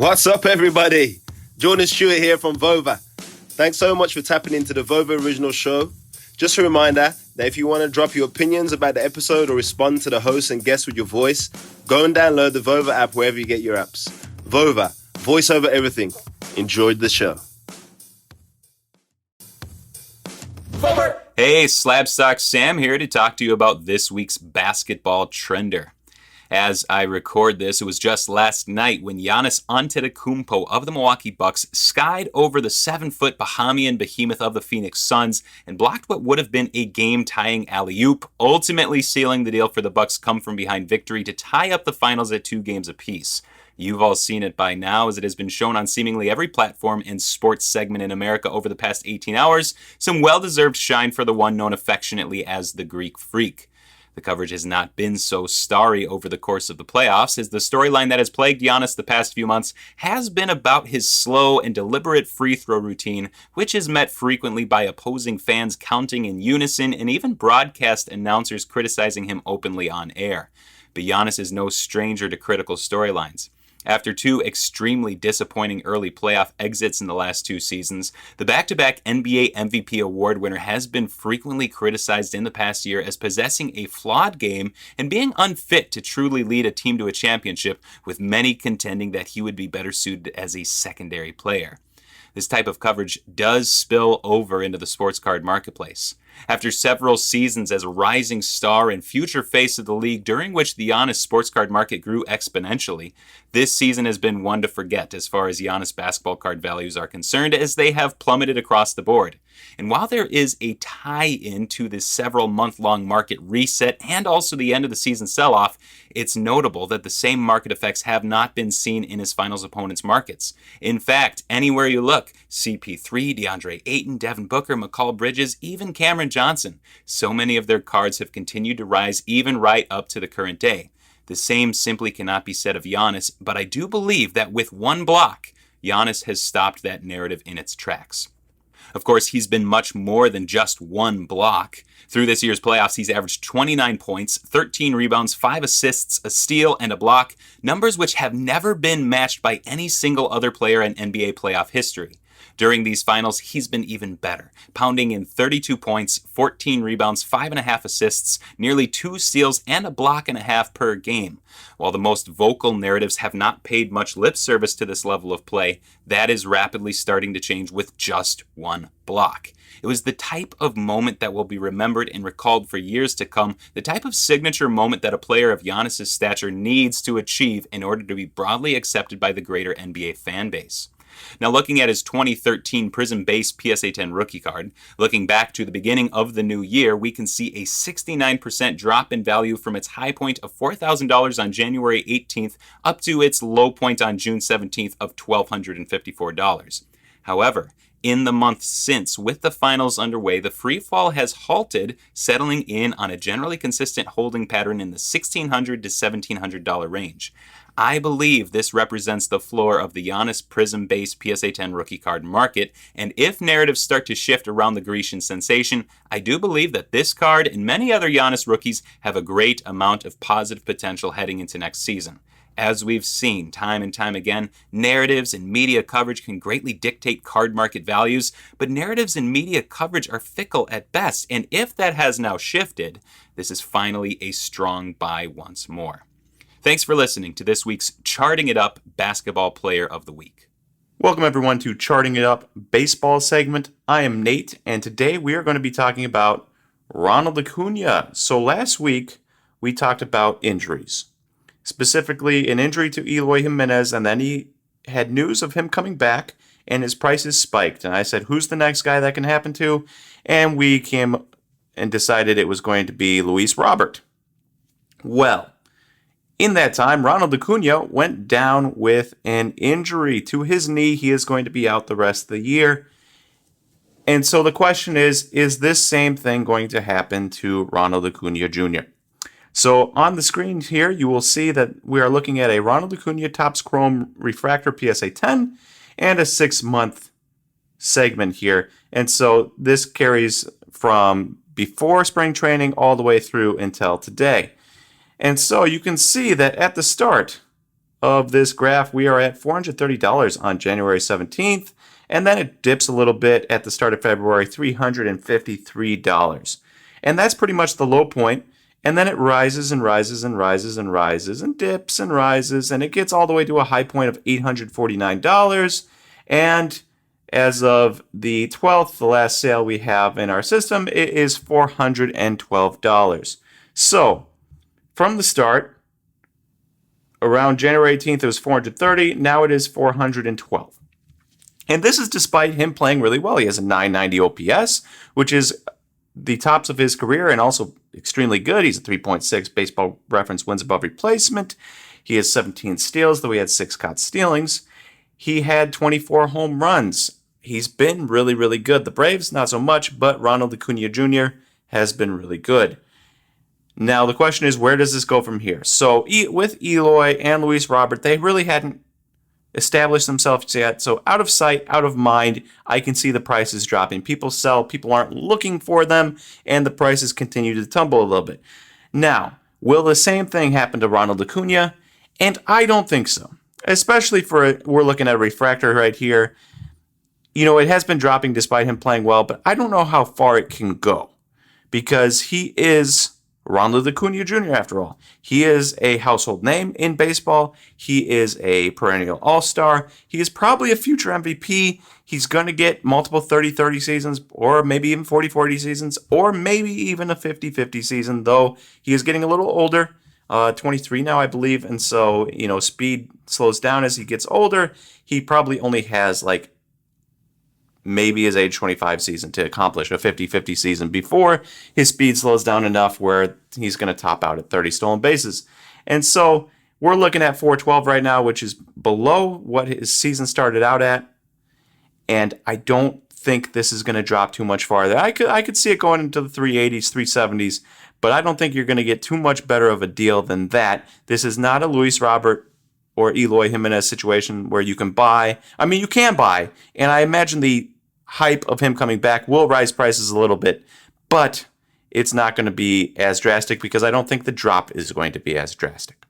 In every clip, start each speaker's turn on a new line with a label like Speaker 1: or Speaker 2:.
Speaker 1: What's up, everybody? Jordan Stewart here from Vover. Thanks so much for tapping into the Vover original show. Just a reminder that if you want to drop your opinions about the episode or respond to the host and guests with your voice, go and download the Vover app wherever you get your apps. Vover, voice over everything. Enjoyed the show.
Speaker 2: Vover! Hey, SlabStox Sam here to talk to you about this week's basketball trender. As I record this, it was just last night when Giannis Antetokounmpo of the Milwaukee Bucks skied over the 7-foot Bahamian behemoth of the Phoenix Suns and blocked what would have been a game-tying alley-oop, ultimately sealing the deal for the Bucks' come-from-behind victory to tie up the finals at 2 games apiece. You've all seen it by now, as it has been shown on seemingly every platform and sports segment in America over the past 18 hours. Some well-deserved shine for the one known affectionately as the Greek Freak. The coverage has not been so starry over the course of the playoffs, as the storyline that has plagued Giannis the past few months has been about his slow and deliberate free throw routine, which is met frequently by opposing fans counting in unison and even broadcast announcers criticizing him openly on air. But Giannis is no stranger to critical storylines. After 2 extremely disappointing early playoff exits in the last 2 seasons, the back-to-back NBA MVP award winner has been frequently criticized in the past year as possessing a flawed game and being unfit to truly lead a team to a championship, with many contending that he would be better suited as a secondary player. This type of coverage does spill over into the sports card marketplace. After several seasons as a rising star and future face of the league, during which the Giannis sports card market grew exponentially, this season has been one to forget as far as Giannis basketball card values are concerned, as they have plummeted across the board. And while there is a tie-in to this several month-long market reset and also the end of the season sell-off, it's notable that the same market effects have not been seen in his finals opponents' markets. In fact, anywhere you look, CP3, DeAndre Ayton, Devin Booker, McCall Bridges, even Cameron Johnson, so many of their cards have continued to rise even right up to the current day. The same simply cannot be said of Giannis, but I do believe that with one block, Giannis has stopped that narrative in its tracks. Of course, he's been much more than just one block. Through this year's playoffs, he's averaged 29 points, 13 rebounds, 5 assists, a steal, and a block, numbers which have never been matched by any single other player in NBA playoff history. During these finals, he's been even better, pounding in 32 points, 14 rebounds, 5.5 assists, nearly 2 steals, and a block and a half per game. While the most vocal narratives have not paid much lip service to this level of play, that is rapidly starting to change with just one block. It was the type of moment that will be remembered and recalled for years to come, the type of signature moment that a player of Giannis' stature needs to achieve in order to be broadly accepted by the greater NBA fan base. Now, looking at his 2013 Prism-based PSA 10 rookie card, looking back to the beginning of the new year, we can see a 69% drop in value from its high point of $4,000 on January 18th up to its low point on June 17th of $1,254. However, in the months since, with the finals underway, the free fall has halted, settling in on a generally consistent holding pattern in the $1,600 to $1,700 range. I believe this represents the floor of the Giannis Prism-based PSA 10 rookie card market, and if narratives start to shift around the Grecian sensation, I do believe that this card and many other Giannis rookies have a great amount of positive potential heading into next season. As we've seen time and time again, narratives and media coverage can greatly dictate card market values, but narratives and media coverage are fickle at best, and if that has now shifted, this is finally a strong buy once more. Thanks for listening to this week's Charting It Up Basketball Player of the Week.
Speaker 3: Welcome everyone to Charting It Up Baseball segment. I am Nate, and today we are going to be talking about Ronald Acuna. So last week we talked about injuries, specifically an injury to Eloy Jimenez, and then he had news of him coming back and his prices spiked. And I said, who's the next guy that can happen to? And we came and decided it was going to be Luis Robert. Well, in that time, Ronald Acuna went down with an injury to his knee. He is going to be out the rest of the year. And so the question is this same thing going to happen to Ronald Acuna Jr.? So on the screen here, you will see that we are looking at a Ronald Acuna Topps Chrome Refractor PSA 10 and a 6-month segment here. And so this carries from before spring training all the way through until today. And so you can see that at the start, of this graph, we are at $430 on January 17th, and then it dips a little bit at the start of February, $353. And that's pretty much the low point. And then it rises and rises and rises and rises and dips and rises, and it gets all the way to a high point of $849. And as of the 12th, the last sale we have in our system, it is $412. So, from the start, around January 18th, it was $430. Now it is $412. And this is despite him playing really well. He has a 990 OPS, which is the tops of his career and also extremely good. He's a 3.6 baseball reference wins above replacement. He has 17 steals, though he had 6 caught stealings. He had 24 home runs. He's been really, really good. The Braves, not so much, but Ronald Acuna Jr. has been really good. Now, the question is, where does this go from here? So, with Eloy and Luis Robert, they really hadn't established themselves yet. So, out of sight, out of mind, I can see the prices dropping. People sell, people aren't looking for them, and the prices continue to tumble a little bit. Now, will the same thing happen to Ronald Acuna? And I don't think so. Especially we're looking at a refractor right here. It has been dropping despite him playing well, but I don't know how far it can go because he is Ronald Acuna Jr. after all. He is a household name in baseball. He is a perennial all-star. He is probably a future MVP. He's going to get multiple 30-30 seasons or maybe even 40-40 seasons or maybe even a 50-50 season, though he is getting a little older. 23 now, I believe. And so, speed slows down as he gets older. He probably only has maybe his age 25 season to accomplish a 50-50 season before his speed slows down enough where he's going to top out at 30 stolen bases. And so we're looking at 412 right now, which is below what his season started out at. And I don't think this is going to drop too much farther. I could see it going into the 380s, 370s, but I don't think you're going to get too much better of a deal than that. This is not a Luis Robert or Eloy Jimenez situation where you can buy. I mean, you can buy, and I imagine the hype of him coming back will rise prices a little bit, but it's not going to be as drastic because I don't think the drop is going to be as drastic.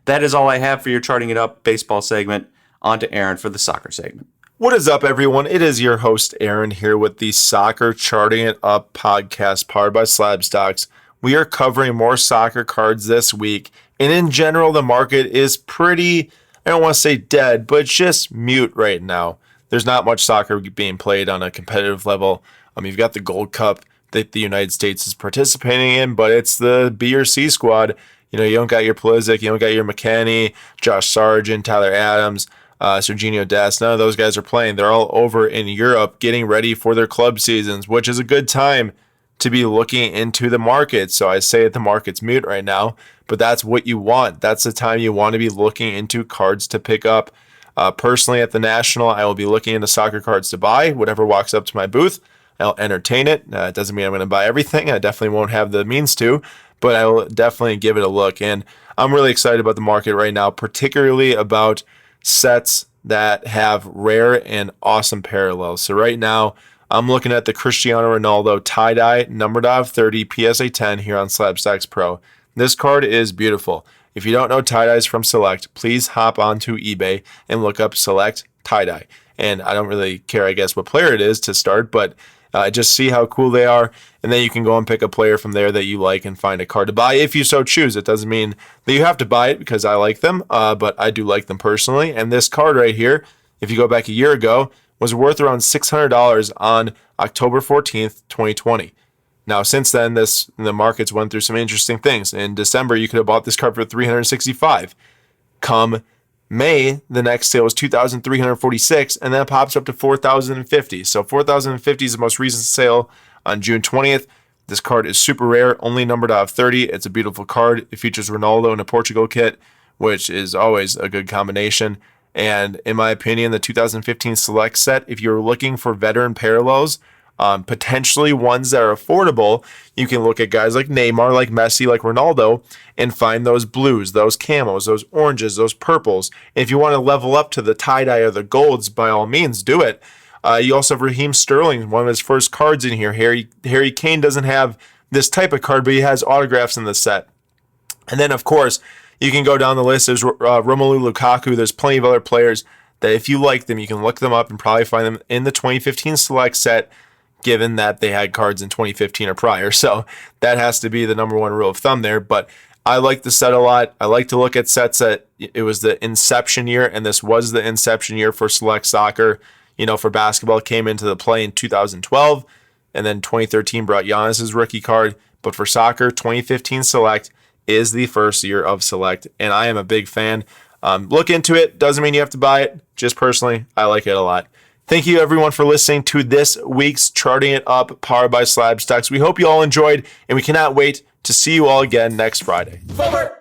Speaker 3: That is all I have for your Charting It Up baseball segment. On to Aaron for the soccer segment.
Speaker 4: What is up, everyone? It is your host, Aaron, here with the Soccer Charting It Up podcast powered by SlabStox. We are covering more soccer cards this week, and in general, the market is pretty, I don't want to say dead, but just mute right now. There's not much soccer being played on a competitive level. You've got the Gold Cup that the United States is participating in, but it's the B or C squad. You don't got your Pulisic, you don't got your McKennie, Josh Sargent, Tyler Adams, Serginho Dest. None of those guys are playing. They're all over in Europe getting ready for their club seasons, which is a good time to be looking into the market. So I say the market's mute right now, but that's what you want. That's the time you want to be looking into cards to pick up. Personally, at the National, I will be looking into soccer cards to buy. Whatever walks up to my booth, I'll entertain it. It doesn't mean I'm going to buy everything. I definitely won't have the means to, but I will definitely give it a look. And I'm really excited about the market right now, particularly about sets that have rare and awesome parallels. So right now, I'm looking at the Cristiano Ronaldo tie-dye numbered out of 30 PSA 10 here on SlabStox Pro. This card is beautiful. If you don't know tie-dyes from Select, please hop onto eBay and look up Select tie-dye. And I don't really care, I guess, what player it is to start, but just see how cool they are, and then you can go and pick a player from there that you like and find a card to buy if you so choose. It doesn't mean that you have to buy it because I like them, but I do like them personally. And this card right here, if you go back a year ago, was worth around $600 on October 14th, 2020. Now, since then, the markets went through some interesting things. In December, you could have bought this card for $365. Come May, the next sale was $2,346, and then it pops up to $4,050. So $4,050 is the most recent sale on June 20th. This card is super rare, only numbered out of 30. It's a beautiful card. It features Ronaldo in a Portugal kit, which is always a good combination. And in my opinion, the 2015 Select set, if you're looking for veteran parallels, potentially ones that are affordable, you can look at guys like Neymar, like Messi, like Ronaldo, and find those blues, those camos, those oranges, those purples. And if you want to level up to the tie-dye or the golds, by all means, do it. You also have Raheem Sterling, one of his first cards in here. Harry Kane doesn't have this type of card, but he has autographs in the set. And then, of course, You can go down the list. There's Romelu Lukaku. There's plenty of other players that if you like them, you can look them up and probably find them in the 2015 Select set, given that they had cards in 2015 or prior. So that has to be the number one rule of thumb there. But I like the set a lot. I like to look at sets that it was the inception year, and this was the inception year for Select Soccer. For basketball, it came into the play in 2012, and then 2013 brought Giannis' rookie card. But for soccer, 2015 Select is the first year of Select, and I am a big fan. Look into it. Doesn't mean you have to buy it. Just personally, I like it a lot. Thank you, everyone, for listening to this week's Charting It Up, powered by SlabStox. We hope you all enjoyed, and we cannot wait to see you all again next Friday.
Speaker 1: Vover!